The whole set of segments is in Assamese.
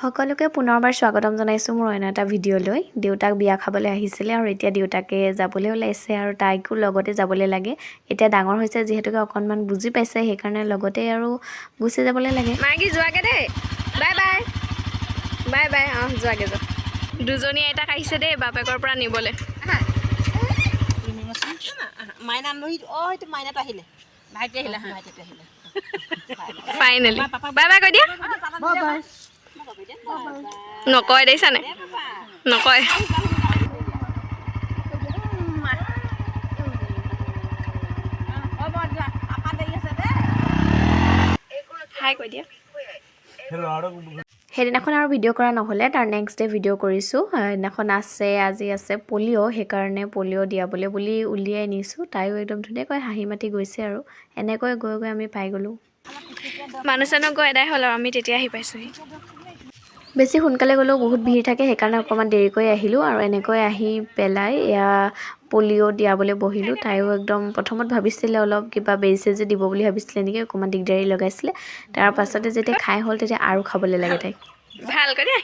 সকলোকে পুনৰবাৰ স্বাগতম জনাইছোঁ মোৰ অন্য এটা ভিডিঅ'লৈ। দেউতাক বিয়া খাবলৈ আহিছিলে আৰু এতিয়া দেউতাকে যাবলৈ ওলাইছে আৰু তাইকো লগতে যাবলৈ লাগে। এতিয়া ডাঙৰ হৈছে যিহেতুকে অকণমান বুজি পাইছে, সেইকাৰণে লগতে আৰু গুচি যাবলৈ লাগে। মাইকী যোৱাগে দেই, বাই বাই বাই বাই। যোৱাগে যোৱা। দুজনী আইতাক আহিছে দেই বাপেকৰ পৰা নিবলৈ। মাইনাম এইটো মাইনাটো আহিলে, ভাইটি আহিলে, ভাইটি আহিলে। ফাইনেলি বাই বাই কৈ দিয়া। নকয় দেখিছানে, নকয়। হাই কৈ দিয়া। সেইদিনাখন আৰু ভিডিঅ' কৰা নহ'লে, তাৰ নেক্সট ডে ভিডিঅ' কৰিছোঁ। সেইদিনাখন আজি আছে পলিঅ', সেইকাৰণে পলিঅ' দিয়াবলৈ বুলি উলিয়াই নিছোঁ। তাইও একদম ধুনীয়াকৈ হাঁহি মাতি গৈছে আৰু এনেকৈ গৈ গৈ আমি পাই গ'লোঁ। মানুহ চানুহ গৈ এদাই হ'ল আৰু আমি তেতিয়া আহি পাইছোঁহি। বেছি সোনকালে গ'লেও বহুত ভিৰ থাকে, সেইকাৰণে অকণমান দেৰিকৈ আহিলোঁ আৰু এনেকৈ আহি পেলাই এয়া পলিঅ' দিয়াবলৈ বহিলোঁ। তাইও একদম প্ৰথমত ভাবিছিলে অলপ কিবা বেজি চেজি দিব বুলি ভাবিছিলে নেকি, অকণমান দিগদাৰী লগাইছিলে। তাৰ পাছতে যেতিয়া খাই হ'ল তেতিয়া আৰু খাবলৈ লাগে তাইক। ভালকৈ দেই।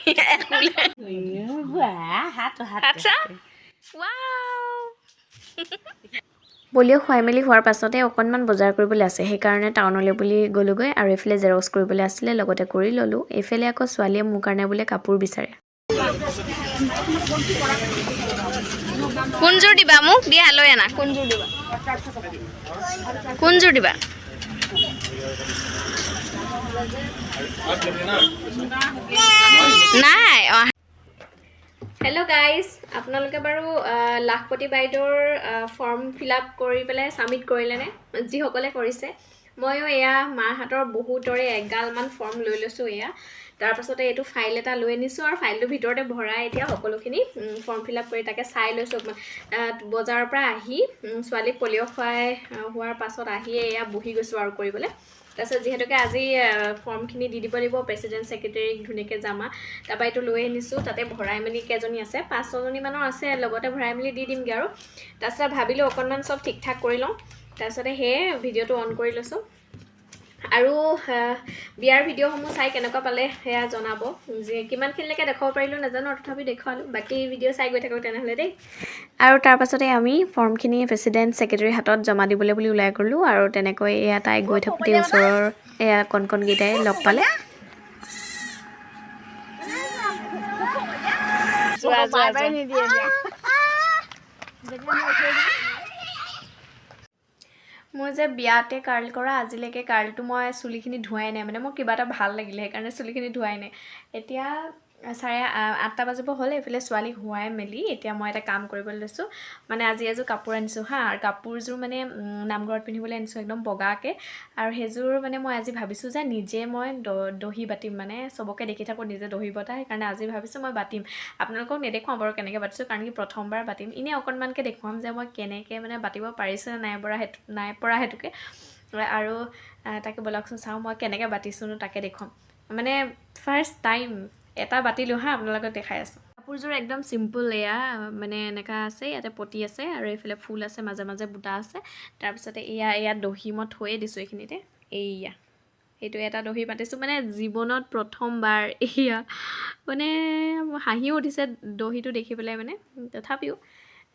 পলিঅ' খুৱাই মেলি হোৱাৰ পাছতে অকণমান বজাৰ কৰিবলৈ আছে, সেইকাৰণে টাউনলৈ বুলি গ'লোগৈ আৰু এইফালে জেৰক্স কৰিবলৈ আছিলে, লগতে কৰি ল'লোঁ। এইফালে আকৌ ছোৱালীয়ে মোৰ কাৰণে বোলে কাপোৰ বিচাৰে। কোনযোৰ দিবা মোক, দিয়া লৈ আনা। কোনযোৰ দিবা, কোনযোৰ দিবা? নাই। হেল্ল' গাইজ, আপোনালোকে বাৰু লাখপতি বাইদেউৰ ফৰ্ম ফিল আপ কৰি পেলাই ছাবমিট কৰিলেনে? যিসকলে কৰিছে, ময়ো এয়া মাৰ হাতৰ বহুতৰে এগালমান ফৰ্ম লৈ লৈছোঁ। এয়া তাৰপাছতে এইটো ফাইল এটা লৈ আনিছোঁ আৰু ফাইলটোৰ ভিতৰতে ভৰাই এতিয়া সকলোখিনি ফৰ্ম ফিল আপ কৰি তাকে চাই লৈছোঁ। বজাৰৰ পৰা আহি ছোৱালীক পলিঅ' খুৱাই হোৱাৰ পাছত আহিয়ে এয়া বহি গৈছোঁ আৰু কৰিবলৈ। তাৰপিছত যিহেতুকে আজি ফৰ্মখিনি দি দিব লাগিব প্ৰেচিডেণ্ট ছেক্ৰেটেৰীক ধুনীয়াকৈ জমা, তাৰপৰা এইটো লৈ আনিছোঁ। তাতে ভৰাই মেলি কেইজনী আছে, 5-6জনী মানৰ আছে, লগতে ভৰাই মেলি দি দিমগৈ আৰু। তাৰপিছত ভাবিলোঁ অকণমান চব ঠিক ঠাক কৰি লওঁ, তাৰপিছতে সেয়ে ভিডিঅ'টো অন কৰি লৈছোঁ। আৰু বিয়াৰ ভিডিঅ'সমূহ চাই কেনেকুৱা পালে সেয়া জনাব। যে কিমানখিনিলৈকে দেখুৱাব পাৰিলোঁ নাজানো, তথাপি দেখুৱালোঁ। বাকী ভিডিঅ' চাই গৈ থাকক তেনেহ'লে দেই। আৰু তাৰ পাছতে আমি ফৰ্মখিনি প্ৰেচিডেণ্ট ছেক্ৰেটেৰীৰ হাতত জমা দিবলৈ বুলি ওলাই গ'লোঁ আৰু তেনেকৈ এয়া তাই গৈ থাকোঁতে ওচৰৰ এয়া কণকণকেইটাই লগ পালে। মোৰ যে বিয়াতে কাৰ্ল কৰা, আজিলৈকে কাৰ্লটো মই চুলিখিনি ধোৱাই নাই, মানে মোৰ কিবা এটা ভাল লাগিলে সেইকাৰণে চুলিখিনি ধোৱাই নাই। এতিয়া 8:30 বাজিব হ'ল। এইফালে ছোৱালীক শুৱাই মেলি এতিয়া মই এটা কাম কৰিবলৈ লৈছোঁ। মানে আজি এযোৰ কাপোৰ আনিছোঁ হা, আৰু কাপোৰযোৰ মানে নামঘৰত পিন্ধিবলৈ আনিছোঁ একদম বগাকৈ। আৰু সেইযোৰ মানে মই আজি ভাবিছোঁ যে নিজে মই দহি বাতিম, মানে চবকে দেখি থাকোঁ নিজে দহি বটা, সেইকাৰণে আজি ভাবিছোঁ মই বাতিম। আপোনালোকক নেদেখুৱাওঁ বাৰু কেনেকৈ বাতিছোঁ, কাৰণ কি প্ৰথমবাৰ বাতিম। এনেই অকণমানকৈ দেখুৱাম যে মই কেনেকৈ মানে বাতিব পাৰিছোঁ নে নাই পৰা সেইটোকে। আৰু তাকে ব'লকচোন চাওঁ মই কেনেকৈ বাতিছোঁনো, তাকে দেখুৱাম। মানে ফাৰ্ষ্ট টাইম এটা বাতিলোঁ হা, আপোনালোকক দেখাই আছোঁ। কাপোৰযোৰ একদম চিম্পুল, এয়া মানে এনেকুৱা আছে, ইয়াতে পতি আছে আৰু এইফালে ফুল আছে, মাজে মাজে বুটা আছে। তাৰপিছতে ইয়াত দহি মই থৈয়ে দিছোঁ এইখিনিতে। এইয়া সেইটো এটা দহি বাতিছোঁ, মানে জীৱনত প্ৰথমবাৰ। এয়া মানে হাঁহিও উঠিছে দহিটো দেখি পেলাই, মানে তথাপিও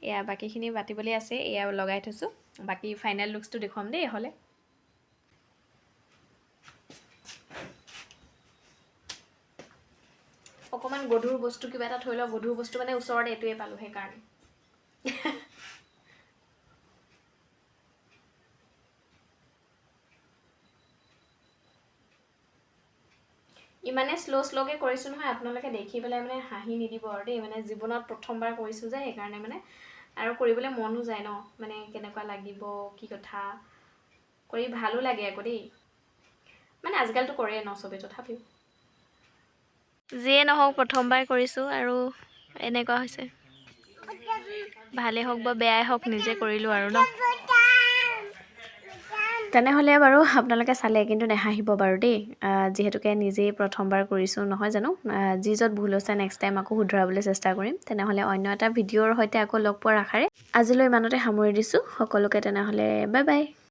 এয়া বাকীখিনি বাতিবলৈ আছে, এয়া লগাই থৈছোঁ। বাকী ফাইনেল লুকছটো দেখুৱাম দেই হ'লে। অকণমান গধুৰ বস্তু কিবা এটা থৈ লওঁ, গধুৰ বস্তু মানে ওচৰতে এইটোৱে পালোঁ সেইকাৰণে। ইমানে শ্ল'কৈ কৰিছোঁ নহয়, আপোনালোকে দেখি পেলাই মানে হাঁহি নিদিব আৰু দেই। মানে জীৱনত প্ৰথমবাৰ কৰিছোঁ যে সেইকাৰণে মানে, আৰু কৰিবলৈ মনো যায় ন, মানে কেনেকুৱা লাগিব কি কথা, কৰি ভালো লাগে আকৌ দেই। মানে আজিকালিতো কৰেই ন চবেই, তথাপিও যিয়ে নহওক প্ৰথমবাৰ কৰিছোঁ আৰু এনেকুৱা হৈছে। ভালেই হওক বা বেয়াই হওক, নিজে কৰিলোঁ আৰু ন। তেনেহ'লে বাৰু আপোনালোকে চালে কিন্তু নাহাঁহিব বাৰু দেই, যিহেতুকে নিজেই প্ৰথমবাৰ কৰিছোঁ নহয় জানো। যি য'ত ভুল হৈছে নেক্সট টাইম আকৌ শুধৰাবলৈ চেষ্টা কৰিম। তেনেহ'লে অন্য এটা ভিডিঅ'ৰ সৈতে আকৌ লগ পোৱাৰ আশাৰে আজিলৈ ইমানতে সামৰি দিছোঁ সকলোকে। তেনেহ'লে বাই বাই।